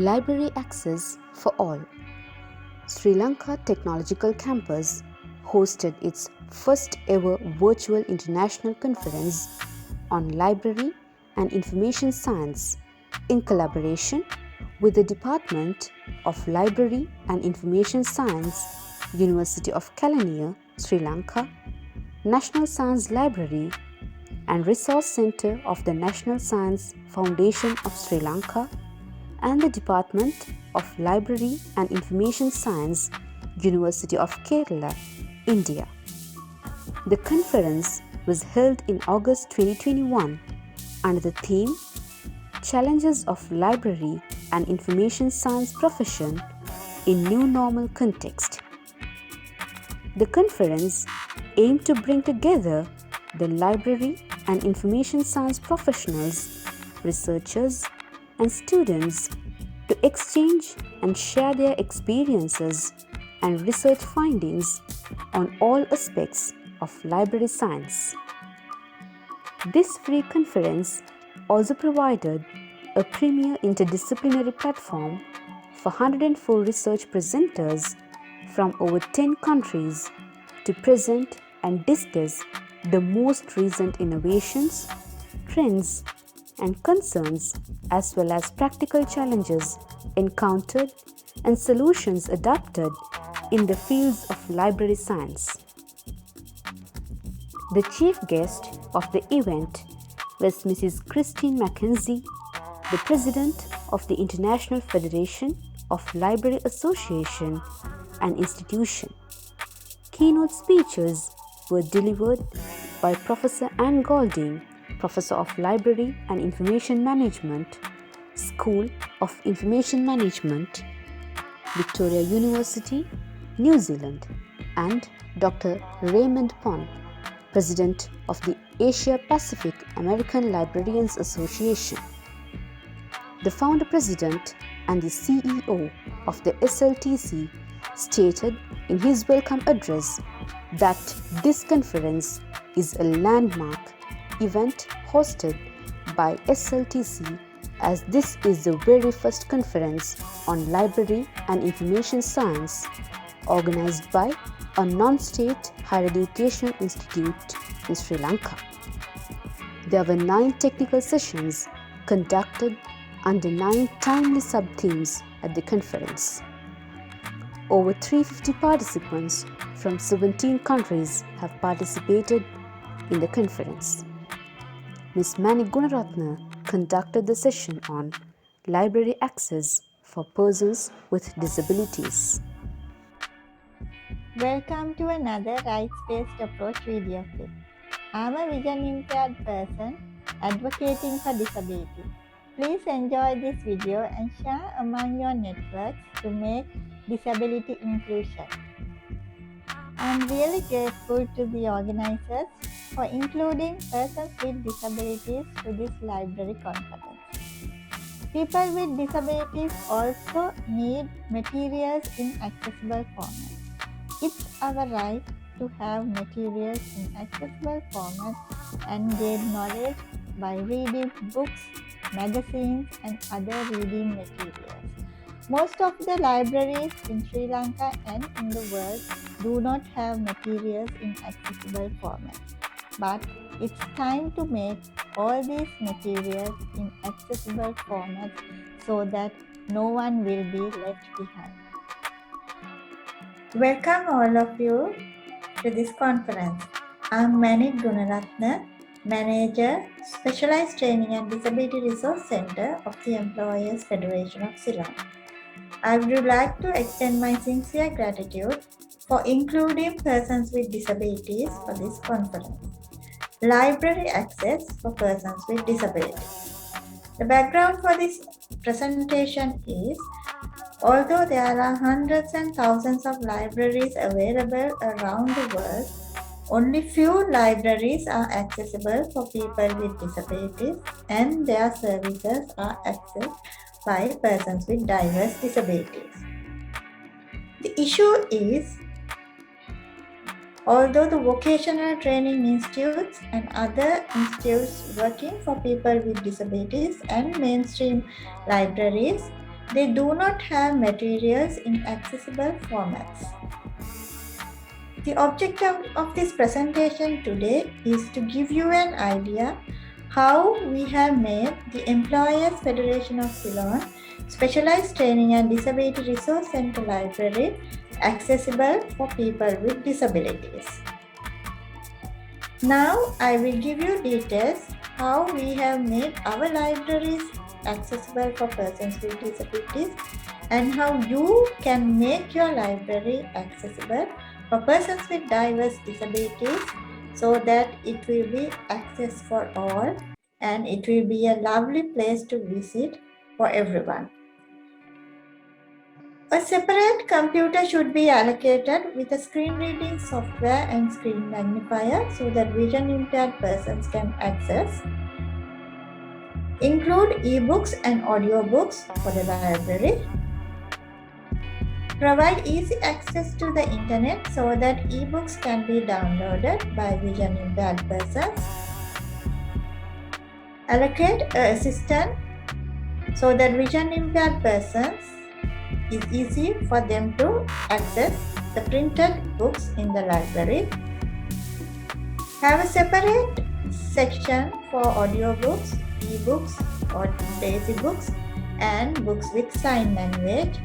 Library access for all. Sri Lanka Technological Campus hosted its first ever virtual international conference on library and information science in collaboration with the Department of Library and Information Science, University of Kelaniya, Sri Lanka, National Science Library and Resource Centre of the National Science Foundation of Sri Lanka, and the Department of Library and Information Science, University of Kerala, India. The conference was held in August 2021 under the theme Challenges of Library and Information Science Profession in New Normal Context. The conference aimed to bring together the library and information science professionals, researchers, and students to exchange and share their experiences and research findings on all aspects of library science. This free conference also provided a premier interdisciplinary platform for 104 research presenters from over 10 countries to present and discuss the most recent innovations, trends, and concerns, as well as practical challenges encountered and solutions adopted in the fields of library science. The chief guest of the event was Mrs. Christine Mackenzie, the President of the International Federation of Library Association and Institution. Keynote speeches were delivered by Professor Anne Golding, Professor of Library and Information Management, School of Information Management, Victoria University, New Zealand, and Dr. Raymond Pon, President of the Asia Pacific American Librarians Association. The founder president and the CEO of the SLTC stated in his welcome address that this conference is a landmark event hosted by SLTC, as this is the very first conference on library and information science organized by a non-state higher education institute in Sri Lanka. There were 9 technical sessions conducted under 9 timely sub-themes at the conference. Over 350 participants from 17 countries have participated in the conference. Ms. Manique Gunaratne conducted the session on library access for persons with disabilities. Welcome to another rights-based approach video clip. I'm a vision impaired person advocating for disability. Please enjoy this video and share among your networks to make disability inclusion. I'm really grateful to the organizers for including persons with disabilities to this library conference. People with disabilities also need materials in accessible formats. It's our right to have materials in accessible formats and gain knowledge by reading books, magazines, and other reading materials. Most of the libraries in Sri Lanka and in the world do not have materials in accessible formats. But it's time to make all these materials in accessible formats so that no one will be left behind. Welcome all of you to this conference. I'm Manique Gunaratne, Manager, Specialized Training and Disability Resource Center of the Employers Federation of Sri Lanka. I would like to extend my sincere gratitude for including persons with disabilities for this conference. Library access for persons with disabilities. The background for this presentation is, although there are hundreds and thousands of libraries available around the world, only few libraries are accessible for people with disabilities, and their services are accessed by persons with diverse disabilities. The issue is, although the vocational training institutes and other institutes working for people with disabilities and mainstream libraries They do not have materials in accessible formats. The objective of this presentation today is to give you an idea how we have made the Employers Federation of Ceylon Specialized Training and Disability Resource Center Library accessible for people with disabilities. Now I will give you details how we have made our libraries accessible for persons with disabilities and how you can make your library accessible for persons with diverse disabilities so that it will be access for all and it will be a lovely place to visit for everyone. A separate computer should be allocated with a screen reading software and screen magnifier so that vision impaired persons can access. Include ebooks and audiobooks for the library. Provide easy access to the internet so that ebooks can be downloaded by vision impaired persons. Allocate an assistant so that vision impaired persons is easy for them to access the printed books in the library. Have a separate section for audiobooks, ebooks or daisy books and books with sign language.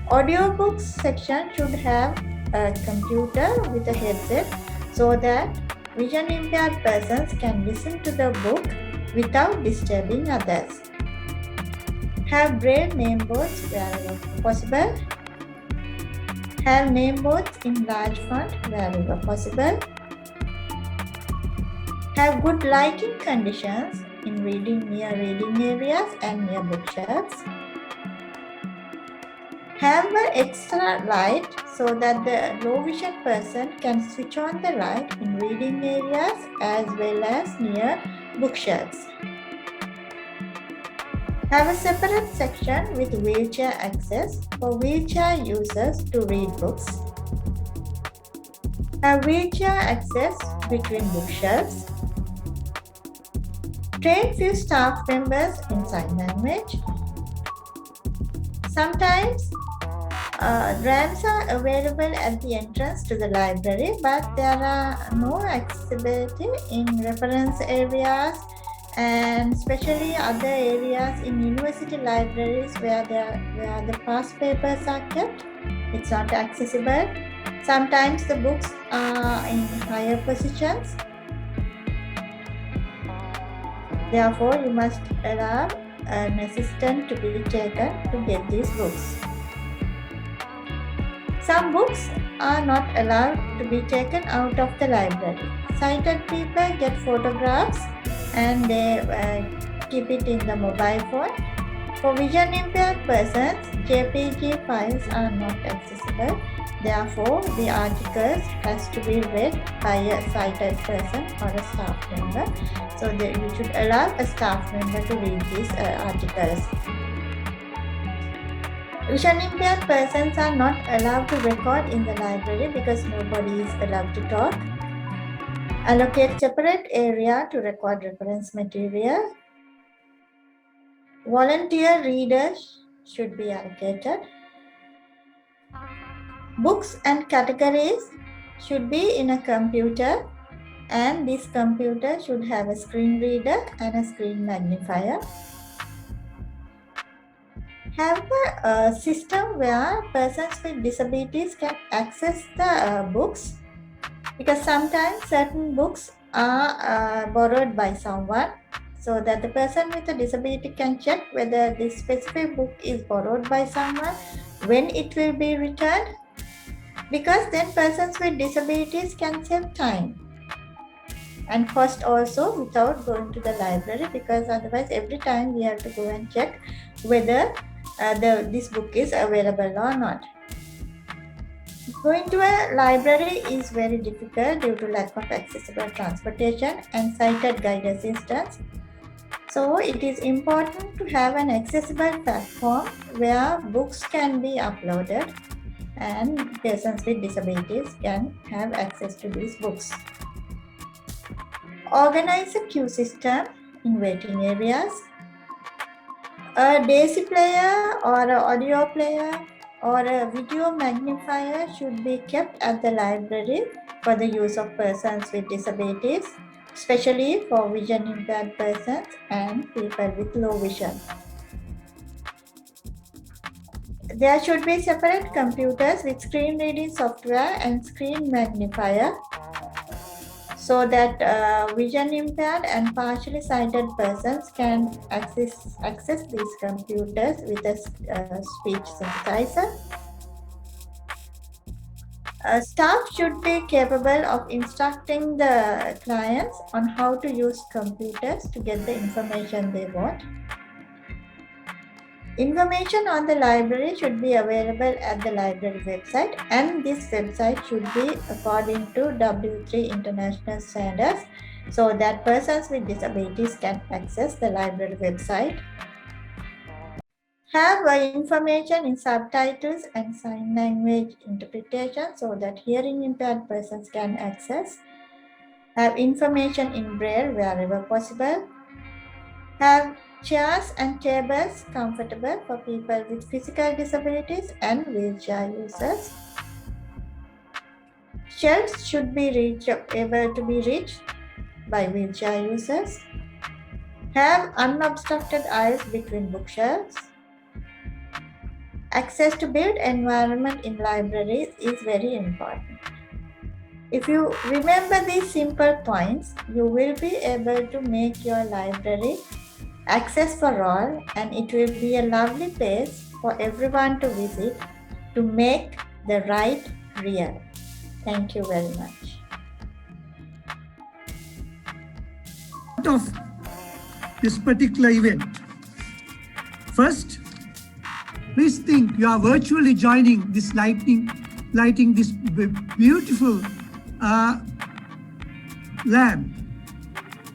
Audiobooks section should have a computer with a headset so that vision impaired persons can listen to the book without disturbing others. Have braille name boards wherever possible. Have name boards in large font wherever possible. Have good lighting conditions in near reading areas and near bookshelves. Have an extra light so that the low vision person can switch on the light in reading areas as well as near bookshelves. Have a separate section with wheelchair access for wheelchair users to read books. Have wheelchair access between bookshelves. Train few staff members in sign language. Sometimes ramps are available at the entrance to the library, but there are no accessibility in reference areas and especially other areas in university libraries where the past papers are kept. It's not accessible. Sometimes the books are in higher positions. Therefore, you must allow an assistant to be taken to get these books. Some books are not allowed to be taken out of the library. Sighted people get photographs and they keep it in the mobile phone. For vision impaired persons, JPG files are not accessible. Therefore, the articles has to be read by a sighted person or a staff member. So that you should allow a staff member to read these articles. Vision impaired persons are not allowed to record in the library because nobody is allowed to talk. Allocate separate area to record reference material. Volunteer readers should be allocated. Books and categories should be in a computer, and this computer should have a screen reader and a screen magnifier. Have a system where persons with disabilities can access the books, because sometimes certain books are borrowed by someone, so that the person with a disability can check whether this specific book is borrowed by someone, when it will be returned, because then persons with disabilities can save time and cost also without going to the library, because otherwise every time we have to go and check whether this book is available or not. Going to a library is very difficult due to lack of accessible transportation and sighted guide assistance. So it is important to have an accessible platform where books can be uploaded and persons with disabilities can have access to these books. Organize a queue system in waiting areas. A DAISY player or an audio player or a video magnifier should be kept at the library for the use of persons with disabilities, especially for vision impaired persons and people with low vision. There should be separate computers with screen reading software and screen magnifier so that vision impaired and partially sighted persons can access these computers with a speech synthesizer. Staff should be capable of instructing the clients on how to use computers to get the information they want. Information on the library should be available at the library website, and this website should be according to W3 International Standards so that persons with disabilities can access the library website. Have information in subtitles and sign language interpretation so that hearing impaired persons can access. Have information in Braille wherever possible. Have chairs and tables comfortable for people with physical disabilities and wheelchair users. Shelves should be able to be reached by wheelchair users. Have unobstructed aisles between bookshelves. Access to built environment in libraries is very important. If you remember these simple points, you will be able to make your library access for all, and it will be a lovely place for everyone to visit to make the right real. Thank you very much. Of this particular event. First, please think you are virtually joining this lighting this beautiful lamp.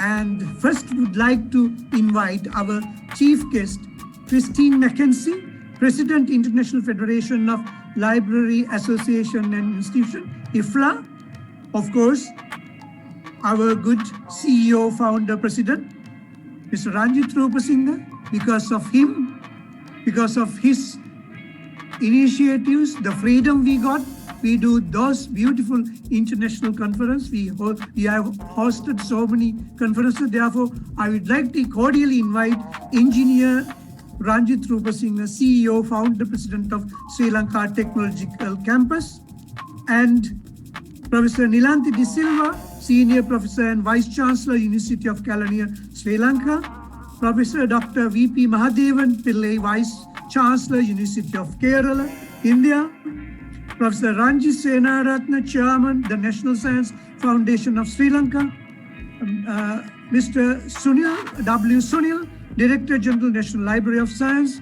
And first would like to invite our chief guest, Christine Mackenzie, President, International Federation of Library Association and Institution, IFLA. Of course, our good CEO, founder, president, Mr. Ranjit Rupasinghe. Because of him, because of his initiatives, the freedom we got, we do those beautiful international conferences. We have hosted so many conferences. Therefore, I would like to cordially invite Engineer Ranjit Rupasinghe, CEO, founder, president of Sri Lanka Technological Campus, and Professor Nilanthi De Silva, Senior Professor and Vice Chancellor, University of Kelaniya, Sri Lanka, Professor Dr. V.P. Mahadevan Pillai, Vice Chancellor, University of Kerala, India, Professor Ranjit Senaratne, Chairman, the National Science Foundation of Sri Lanka, Mr. Sunil, Director General, National Library of Science,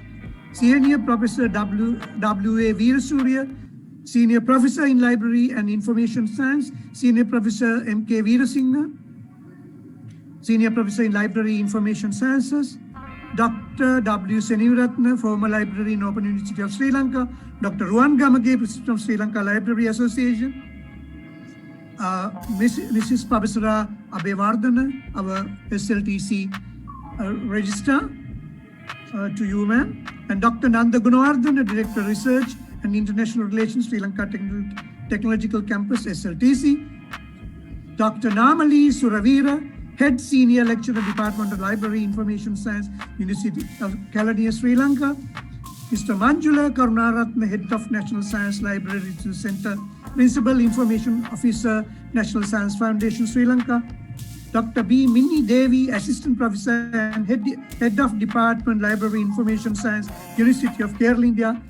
Senior Professor W.A. Veerasurya, Senior Professor in Library and Information Science, Senior Professor M.K. Veerasinghe, Senior Professor in Library Information Sciences, Dr. W. Senivaratne, former Library in Open University of Sri Lanka, Dr. Ruwan Gamage, President of Sri Lanka Library Association, Mrs. Pabasara Abewardana, our SLTC Registrar, to you, ma'am, and Dr. Nanda Gunaratne, Director Research and International Relations, Sri Lanka Technological Campus, SLTC, Dr. Namali Suravira, Head Senior Lecturer, Department of Library Information Science, University of Kelaniya, Sri Lanka, Mr. Manjula Karunaratne, Head of National Science Library Research Center, Principal Information Officer, National Science Foundation, Sri Lanka, Dr. B. Minnie Devi, Assistant Professor and Head of Department Library Information Science, University of Kerala, India,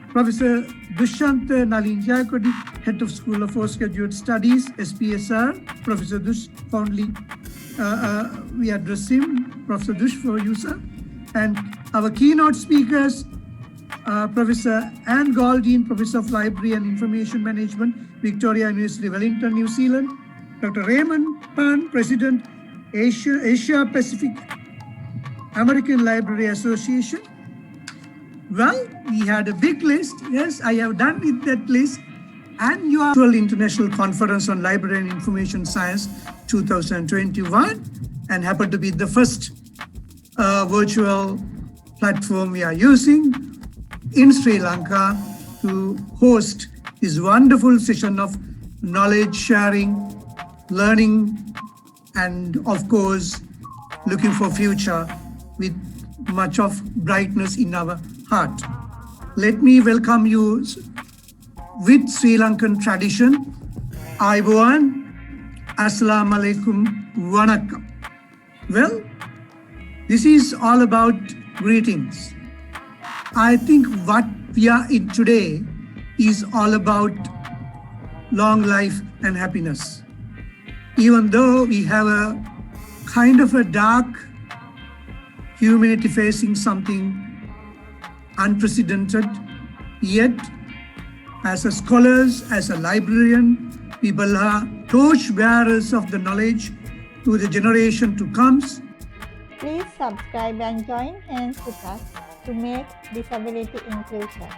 Professor Dushyant Nalin Jayakodi, Head of School of Postgraduate Studies, SPSR, Professor Dush, fondly we address him, Professor Dush, for you, sir. And our keynote speakers, Professor Anne Goldin, Professor of Library and Information Management, Victoria University, Wellington, New Zealand, Dr. Raymond Pan, President, Asia Pacific American Library Association. Well, we had a big list. Yes, I have done with that list. And your International Conference on Library and Information Science 2021, and happened to be the first virtual platform we are using in Sri Lanka to host this wonderful session of knowledge sharing, learning, and of course, looking for future with much of brightness in our heart. Let me welcome you with Sri Lankan tradition. Aiboan, Assalamu alaikum, Vanakkam. Well, this is all about greetings. I think what we are in today is all about long life and happiness. Even though we have a kind of a dark humanity facing something unprecedented, yet as a scholars, as a librarian, people are torch bearers of the knowledge to the generation to comes. Please subscribe and join hands with us to make disability inclusion.